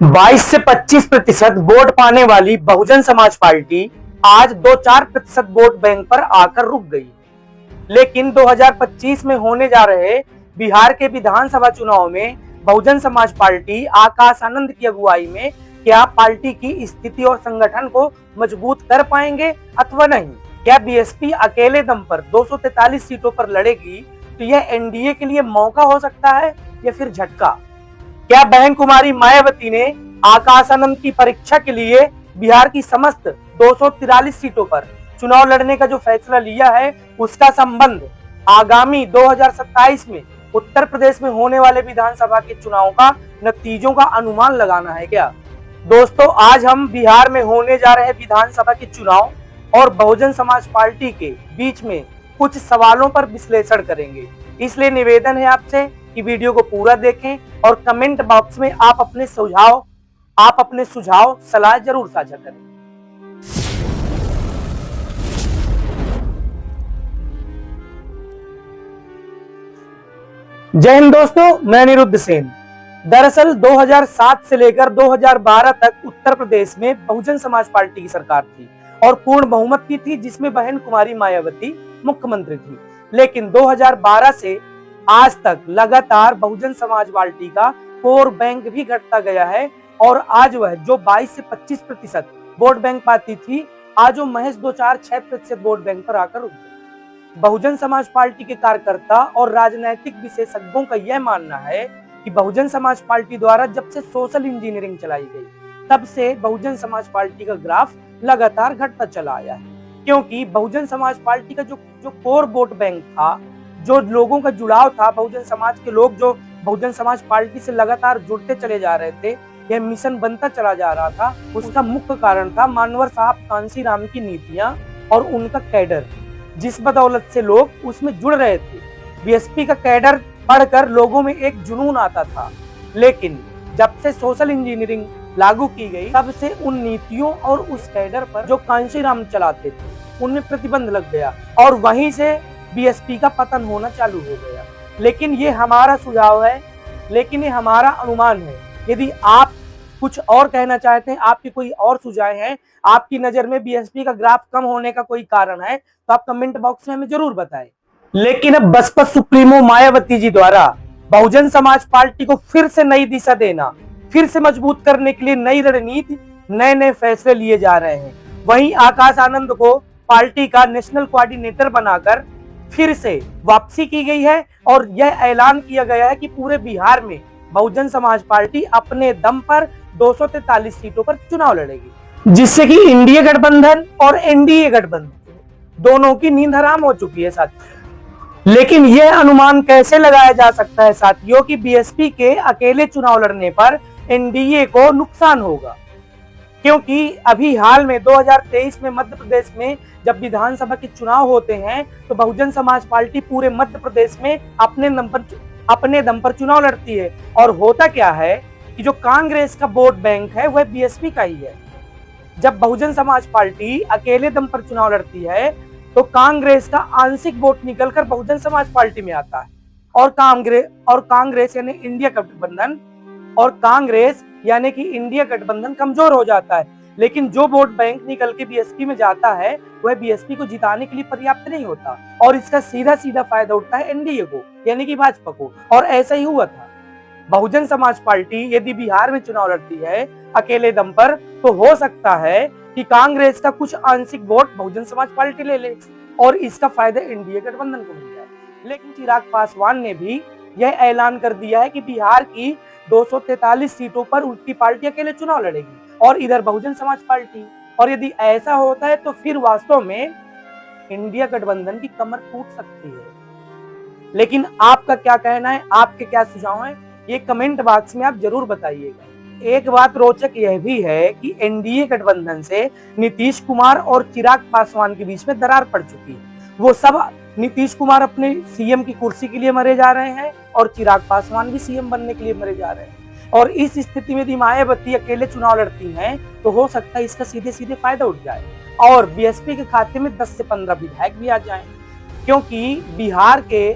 22 से 25% वोट पाने वाली बहुजन समाज पार्टी आज 2-4% वोट बैंक पर आकर रुक गई। लेकिन 2025 में होने जा रहे बिहार के विधानसभा चुनाव में बहुजन समाज पार्टी आकाश आनंद की अगुवाई में क्या पार्टी की स्थिति और संगठन को मजबूत कर पाएंगे अथवा नहीं? क्या बीएसपी अकेले दम पर 243 सीटों पर लड़ेगी तो यह एनडीए के लिए मौका हो सकता है या फिर झटका? क्या बहन कुमारी मायावती ने आकाश आनंद की परीक्षा के लिए बिहार की समस्त 243 सीटों पर चुनाव लड़ने का जो फैसला लिया है उसका संबंध आगामी 2027 में उत्तर प्रदेश में होने वाले विधानसभा के चुनाव का नतीजों का अनुमान लगाना है क्या? दोस्तों, आज हम बिहार में होने जा रहे विधानसभा के चुनाव और बहुजन समाज पार्टी के बीच में कुछ सवालों पर विश्लेषण करेंगे। इसलिए निवेदन है आपसे कि वीडियो को पूरा देखें और कमेंट बॉक्स में आप अपने सुझाव सलाह जरूर साझा करें। जय हिंद दोस्तों, मैं अनिरुद्ध सेन। दरअसल 2007 से लेकर 2012 तक उत्तर प्रदेश में बहुजन समाज पार्टी की सरकार थी और पूर्ण बहुमत की थी, जिसमें बहन कुमारी मायावती मुख्यमंत्री थी। लेकिन 2012 से आज तक लगातार बहुजन समाज पार्टी का कोर बैंक भी घटता गया है और आज वह जो 22 से 25% वोट बैंक पाती थी, आज वो महज 2-4-6% वोट बैंक पर आकर रुक गई। बहुजन समाज पार्टी के कार्यकर्ता और राजनीतिक विशेषज्ञों का यह मानना है कि बहुजन समाज पार्टी द्वारा जब से सोशल इंजीनियरिंग चलाई गई, तब से बहुजन समाज पार्टी का ग्राफ लगातार घटता चला आया है। क्योंकि बहुजन समाज पार्टी का जो कोर वोट बैंक था, जो लोगों का जुड़ाव था, बहुजन समाज के लोग जो बहुजन समाज पार्टी से लगातार जुड़ते चले जा रहे थे, यह मिशन बनता चला जा रहा था। उसका मुख्य कारण था मानवर साहब कांशीराम की नीतियां और उनका कैडर, जिस बदौलत से लोग उसमें जुड़ रहे थे। बीएसपी का कैडर पढ़कर लोगों में एक जुनून आता था। लेकिन जब से सोशल इंजीनियरिंग लागू की गई, तब से उन नीतियों और उस कैडर पर जो कांशीराम चलाते थे उनमें प्रतिबंध लग गया और वहीं से बीएसपी का पतन होना चालू हो गया। लेकिन ये हमारा सुझाव है, लेकिन ये हमारा अनुमान है। यदि आप कुछ और कहना चाहते हैं, आपके कोई और सुझाव हैं, आपकी नजर में बीएसपी का ग्राफ कम होने का कोई कारण है, तो आप कमेंट बॉक्स में हमें जरूर बताएं। लेकिन अब बसपा सुप्रीमो मायावती जी द्वारा बहुजन समाज पार्टी को फिर से नई दिशा देना, फिर से मजबूत करने के लिए नई रणनीति, नए फैसले लिए जा रहे हैं। वहीं आकाश आनंद को पार्टी का नेशनल कोऑर्डिनेटर बनाकर फिर से वापसी की गई है और यह ऐलान किया गया है कि पूरे बिहार में बहुजन समाज पार्टी अपने दम पर 243 सीटों पर चुनाव लड़ेगी, जिससे कि इंडिया गठबंधन और एनडीए गठबंधन दोनों की नींद हराम हो चुकी है साथियों। लेकिन यह अनुमान कैसे लगाया जा सकता है साथियों कि बीएसपी के अकेले चुनाव लड़ने पर एनडीए को नुकसान होगा? क्योंकि अभी हाल में 2023 में मध्य प्रदेश में जब विधानसभा के चुनाव होते हैं तो बहुजन समाज पार्टी पूरे मध्य प्रदेश में अपने दम पर चुनाव लड़ती है। और होता क्या है कि जो कांग्रेस का वोट बैंक है वह बीएसपी का ही है। जब बहुजन समाज पार्टी अकेले दम पर चुनाव लड़ती है तो कांग्रेस का आंशिक वोट निकलकर बहुजन समाज पार्टी में आता है और कांग्रेस यानी इंडिया गठबंधन कमजोर हो जाता है। लेकिन जो वोट बैंक निकल के बीएसपी में जाता है वह बीएसपी को जिताने के लिए पर्याप्त नहीं होता और इसका सीधा फायदा उठता है एनडीए को, यानी कि भाजपा को। और ऐसा ही हुआ था। बहुजन समाज पार्टी यदि बिहार में चुनाव लड़ती है अकेले दम पर, तो हो सकता है कि कांग्रेस का कुछ आंशिक वोट बहुजन समाज पार्टी ले ले और इसका फायदा एनडीए गठबंधन को मिल जाए। लेकिन चिराग पासवान ने भी यह ऐलान कर दिया है कि बिहार की 243 सीटों पर उनकी पार्टी अकेले चुनाव लड़ेगी और इधर बहुजन समाज पार्टी। और यदि ऐसा होता है तो फिर वास्तव में इंडिया गठबंधन की कमर टूट सकती है। लेकिन आपका क्या कहना है, आपके क्या सुझाव हैं, ये कमेंट बॉक्स में आप जरूर बताइएगा। एक बात रोचक यह भी है कि एनडीए गठबंधन से नीतीश कुमार और चिराग पासवान के बीच में दरार पड़ चुकी है। वो सब, नीतीश कुमार अपने सीएम की कुर्सी के लिए मरे जा रहे हैं और चिराग पासवान भी सीएम बनने के लिए मरे जा रहे हैं। और इस स्थिति में यदि मायावती अकेले चुनाव लड़ती हैं तो हो सकता है इसका सीधे फायदा उठ जाए और बीएसपी के खाते में 10 से 15 विधायक भी आ जाएं। क्योंकि बिहार के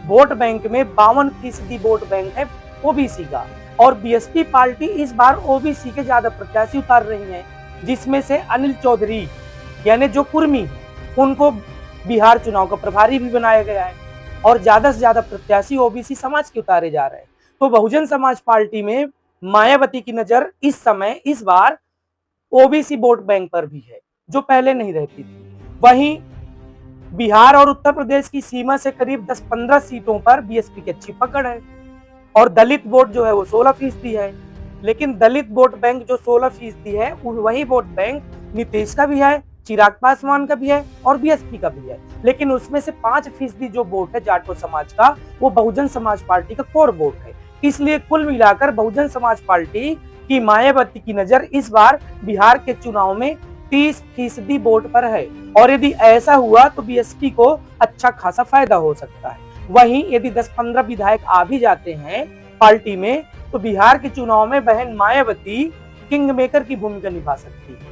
वोट बैंक में 52% वोट बैंक है ओबीसी का और बीएसपी पार्टी इस बार ओबीसी के ज्यादा प्रत्याशी उतार रही है, जिसमें से अनिल चौधरी यानी जो कुर्मी उनको बिहार चुनाव का प्रभारी भी बनाया गया है और ज्यादा से ज्यादा प्रत्याशी ओबीसी समाज के उतारे जा रहे हैं। तो बहुजन समाज पार्टी में मायावती की नजर इस समय इस बार ओबीसी वोट बैंक पर भी है, जो पहले नहीं रहती थी। वहीं बिहार और उत्तर प्रदेश की सीमा से करीब 10-15 सीटों पर बीएसपी की अच्छी पकड़ है और दलित वोट जो है वो 16% है। लेकिन दलित वोट बैंक जो 16% है, वही वोट बैंक नीतीश का भी है, चिराग पासवान का भी है और बीएसपी का भी है। लेकिन उसमें से 5% जो वोट है जाटो समाज का, वो बहुजन समाज पार्टी का कोर वोट है। इसलिए कुल मिलाकर बहुजन समाज पार्टी की मायावती की नजर इस बार बिहार के चुनाव में 30% वोट पर है और यदि ऐसा हुआ तो बीएसपी को अच्छा खासा फायदा हो सकता है। वहीं यदि 10-15 विधायक आ भी जाते हैं पार्टी में तो बिहार के चुनाव में बहन मायावती किंग मेकर की भूमिका निभा सकती है,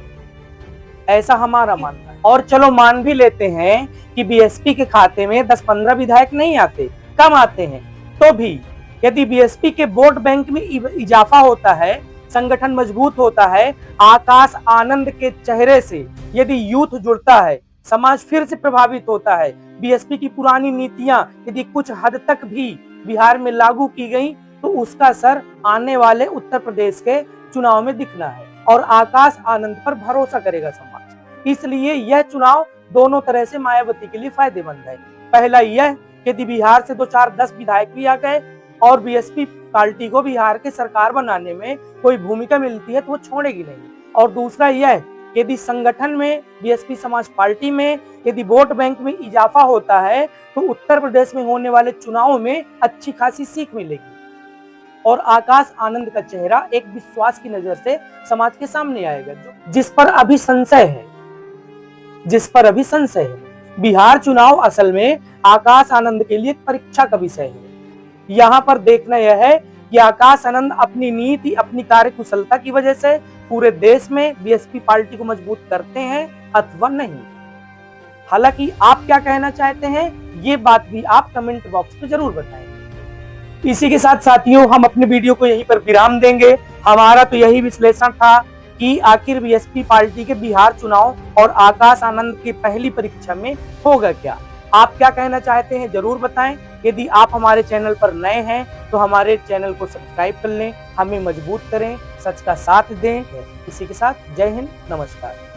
ऐसा हमारा मानना है। और चलो मान भी लेते हैं कि बीएसपी के खाते में 10-15 विधायक नहीं आते, कम आते हैं, तो भी यदि बीएसपी के वोट बैंक में इजाफा होता है, संगठन मजबूत होता है, आकाश आनंद के चेहरे से यदि यूथ जुड़ता है, समाज फिर से प्रभावित होता है, बीएसपी की पुरानी नीतियां यदि कुछ हद तक भी बिहार में लागू की गई तो उसका असर आने वाले उत्तर प्रदेश के चुनाव में दिखना है और आकाश आनंद पर भरोसा करेगा समाज। इसलिए यह चुनाव दोनों तरह से मायावती के लिए फायदेमंद है। पहला यह यदि बिहार से 2-4-10 विधायक भी आ गए और बीएसपी पार्टी को बिहार के सरकार बनाने में कोई भूमिका मिलती है तो वो छोड़ेगी नहीं। और दूसरा यह यदि संगठन में बीएसपी समाज पार्टी में यदि वोट बैंक में इजाफा होता है तो उत्तर प्रदेश में होने वाले चुनाव में अच्छी खासी सीख मिलेगी और आकाश आनंद का चेहरा एक विश्वास की नजर से समाज के सामने आएगा, जिस पर अभी संशय है। बिहार चुनाव असल में आकाश आनंद के लिए परीक्षा का विषय है। यहाँ पर देखना यह है कि आकाश आनंद अपनी नीति, अपनी कार्यकुशलता की वजह से पूरे देश में बीएसपी पार्टी को मजबूत करते हैं अथवा नहीं। हालांकि आप क्या कहना चाहते हैं ये बात भी आप कमेंट बॉक्स में जरूर बताएं। इसी के साथ साथियों हम अपने वीडियो को यहीं पर विराम देंगे। हमारा तो यही विश्लेषण था कि आखिर बीएसपी पार्टी के बिहार चुनाव और आकाश आनंद की पहली परीक्षा में होगा क्या। आप क्या कहना चाहते हैं जरूर बताएं। यदि आप हमारे चैनल पर नए हैं तो हमारे चैनल को सब्सक्राइब कर लें, हमें मजबूत करें, सच का साथ दें। इसी के साथ जय हिंद, नमस्कार।